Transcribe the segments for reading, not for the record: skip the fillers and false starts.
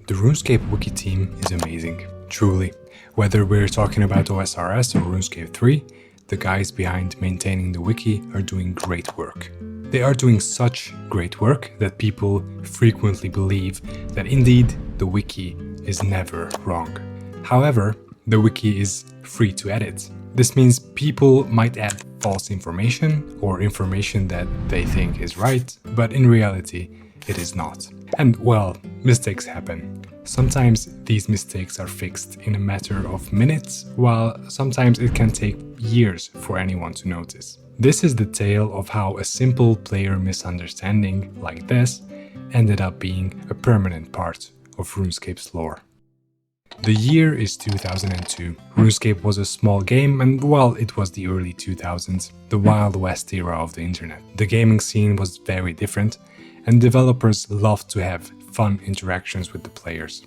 The RuneScape wiki team is amazing, truly. Whether we're talking about OSRS or RuneScape 3, the guys behind maintaining the wiki are doing great work. They are doing such great work that people frequently believe that indeed the wiki is never wrong. However, the wiki is free to edit. This means people might add false information or information that they think is right, but in reality, it is not. And well, mistakes happen. Sometimes these mistakes are fixed in a matter of minutes, while sometimes it can take years for anyone to notice. This is the tale of how a simple player misunderstanding like this ended up being a permanent part of RuneScape's lore. The year is 2002. RuneScape was a small game and, well, it was the early 2000s, the Wild West era of the internet. The gaming scene was very different, and developers loved to have fun interactions with the players.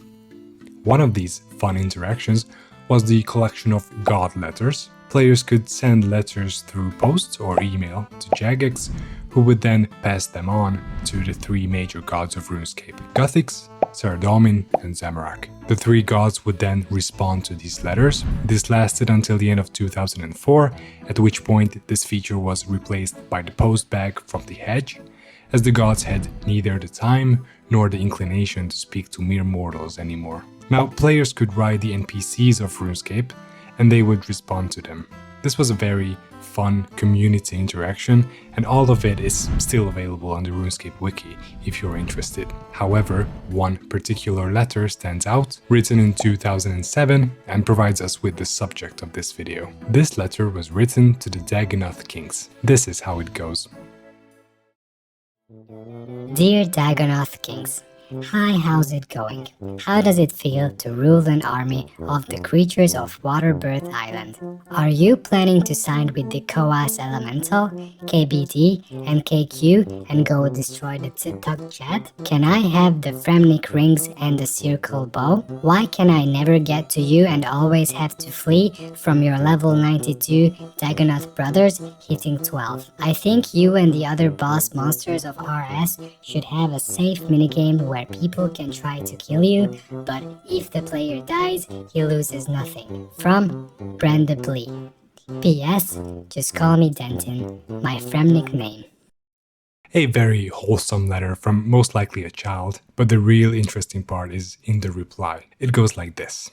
One of these fun interactions was the collection of god letters. Players could send letters through post or email to Jagex, who would then pass them on to the three major gods of RuneScape: Guthix, Saradomin, and Zamorak. The three gods would then respond to these letters. This lasted until the end of 2004, at which point this feature was replaced by the post bag from the hedge, as the gods had neither the time nor the inclination to speak to mere mortals anymore. Now, players could write the NPCs of RuneScape, and they would respond to them. This was a very fun community interaction, and all of it is still available on the RuneScape wiki if you're interested. However, one particular letter stands out, written in 2007, and provides us with the subject of this video. This letter was written to the Dagnathi kings. This is how it goes. Dear Dagnathi kings, hi, how's it going? How does it feel to rule an army of the creatures of Waterbirth Island? Are you planning to sign with the Koas Elemental, KBD, and KQ and go destroy the Tsituk Jet? Can I have the Fremnik rings and the circle bow? Why can I never get to you and always have to flee from your level 92 Dagnathi brothers hitting 12? I think you and the other boss monsters of RS should have a safe minigame where people can try to kill you, but if the player dies, he loses nothing. From Brenda Blee. P.S. Just call me Denton, my Fremnik name. A very wholesome letter from most likely a child, but the real interesting part is in the reply. It goes like this.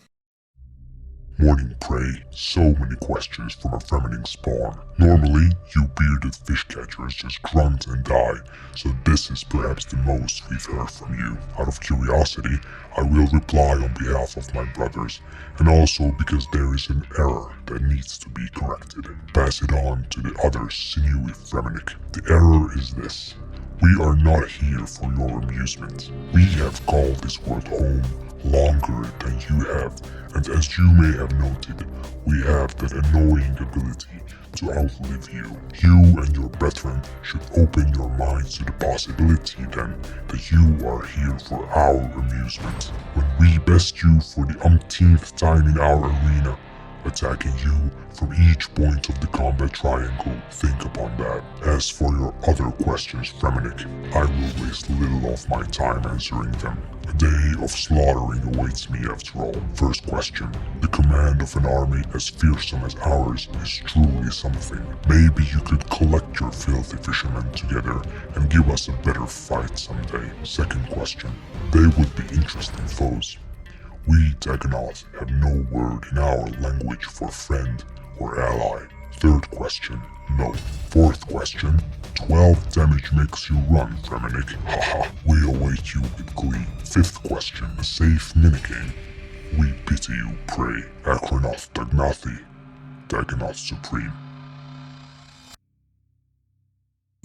Morning prey, so many questions from a feminine spawn. Normally, you bearded fish catchers just grunt and die, so this is perhaps the most we've heard from you. Out of curiosity, I will reply on behalf of my brothers, and also because there is an error that needs to be corrected. Pass it on to the other sinewy Fremnik. The error is this. We are not here for your amusement. We have called this world home longer than you have, and as you may have noted, we have that annoying ability to outlive you. You and your brethren should open your minds to the possibility then that you are here for our amusement. When we best you for the umpteenth time in our arena, attacking you from each point of the combat triangle, think upon that. As for your other questions, Fremnik, I will waste little of my time answering them. A day of slaughtering awaits me after all. First question. The command of an army as fearsome as ours is truly something. Maybe you could collect your filthy fishermen together and give us a better fight someday. Second question. They would be interesting foes. We Dagnathi have no word in our language for friend or ally. Third question, no. Fourth question, 12 damage makes you run, Fremnik. Haha, we await you with glee. Fifth question, a safe minigame. We pity you, pray. Akranoth Dagnathi, Dagnathi Supreme.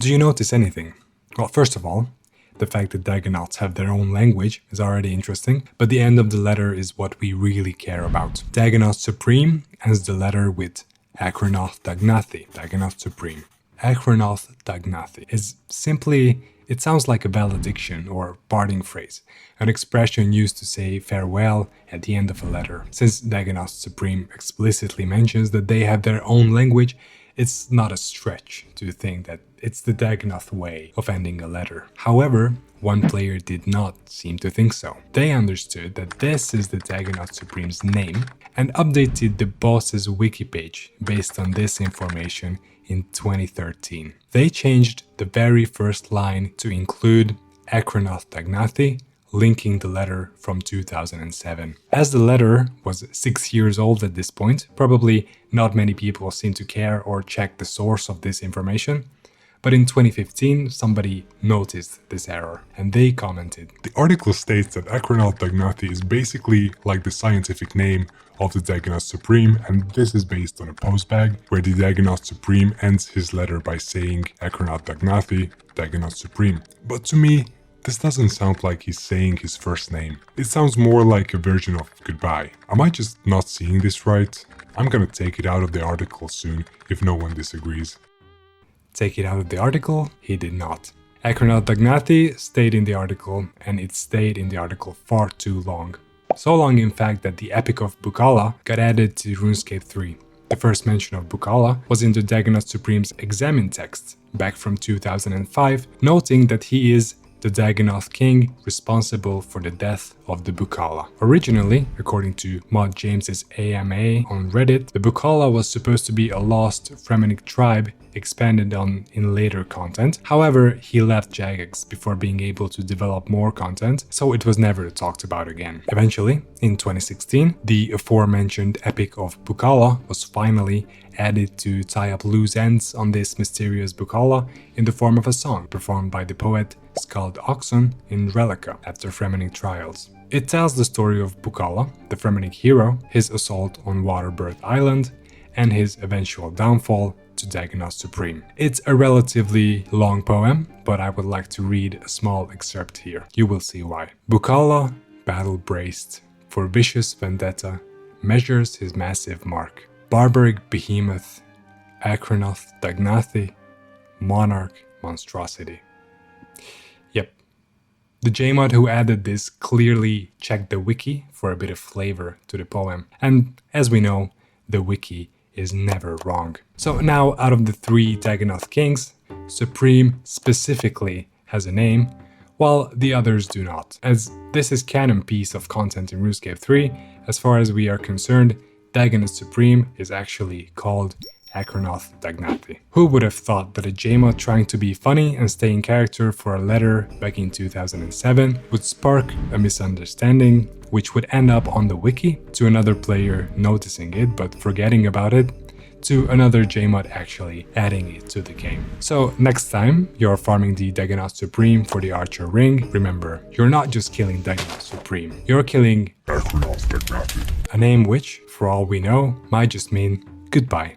Do you notice anything? Well, first of all, the fact that Dagnaths have their own language is already interesting, but the end of the letter is what we really care about. Dagnathi Supreme ends the letter with Akranoth Dagnathi, Dagnathi Supreme. Akranoth Dagnathi is simply, it sounds like a valediction or parting phrase, an expression used to say farewell at the end of a letter. Since Dagnathi Supreme explicitly mentions that they have their own language, it's not a stretch to think that it's the Dagnathi way of ending a letter. However, one player did not seem to think so. They understood that this is the Dagnathi Supreme's name and updated the boss's wiki page based on this information in 2013. They changed the very first line to include Akranoth Dagnathi, linking the letter from 2007. As the letter was 6 years old at this point, probably not many people seemed to care or check the source of this information. But in 2015, somebody noticed this error, and they commented. The article states that Akranoth Dagnathi is basically like the scientific name of the Dagnathi Supreme, and this is based on a postbag where the Dagnathi Supreme ends his letter by saying Akranoth Dagnathi, Dagnathi Supreme. But to me, this doesn't sound like he's saying his first name. It sounds more like a version of goodbye. Am I just not seeing this right? I'm gonna take it out of the article soon if no one disagrees. Take it out of the article? He did not. Akranoth Dagnathi stayed in the article, and it stayed in the article far too long. So long, in fact, that the Epic of Bukala got added to RuneScape 3. The first mention of Bukala was in the Dagnathi Supreme's examine text, back from 2005, noting that he is the Dagnathi king responsible for the death of the Bukala. Originally, according to Mod James's AMA on Reddit, the Bukala was supposed to be a lost Fremenic tribe expanded on in later content. However, he left Jagex before being able to develop more content, so it was never talked about again. Eventually, in 2016, the aforementioned Epic of Bukala was finally added to tie up loose ends on this mysterious Bukala in the form of a song performed by the poet Skald Oxon in Relica after Fremenic trials. It tells the story of Bukala, the Fremenic hero, his assault on Waterbirth Island, and his eventual downfall to Dagnathi Supreme. It's a relatively long poem, but I would like to read a small excerpt here. You will see why. Bukala, battle-braced, for vicious vendetta, measures his massive mark. Barbaric behemoth, Akranoth Dagnathi, monarch monstrosity. Yep. The Jmod who added this clearly checked the wiki for a bit of flavor to the poem. And as we know, the wiki is never wrong. So now, out of the 3 Dagnathi kings, Supreme specifically has a name, while the others do not. As this is canon piece of content in RuneScape 3, as far as we are concerned, Dagnathi Supreme is actually called Akranoth Dagnathi. Who would have thought that a Jmod trying to be funny and stay in character for a letter back in 2007 would spark a misunderstanding, which would end up on the wiki, to another player noticing it but forgetting about it, to another Jmod actually adding it to the game. So next time you're farming the Dagnathi Supreme for the Archer Ring, remember, you're not just killing Dagnathi Supreme, you're killing Akranoth Dagnathi. a name which, for all we know, might just mean goodbye.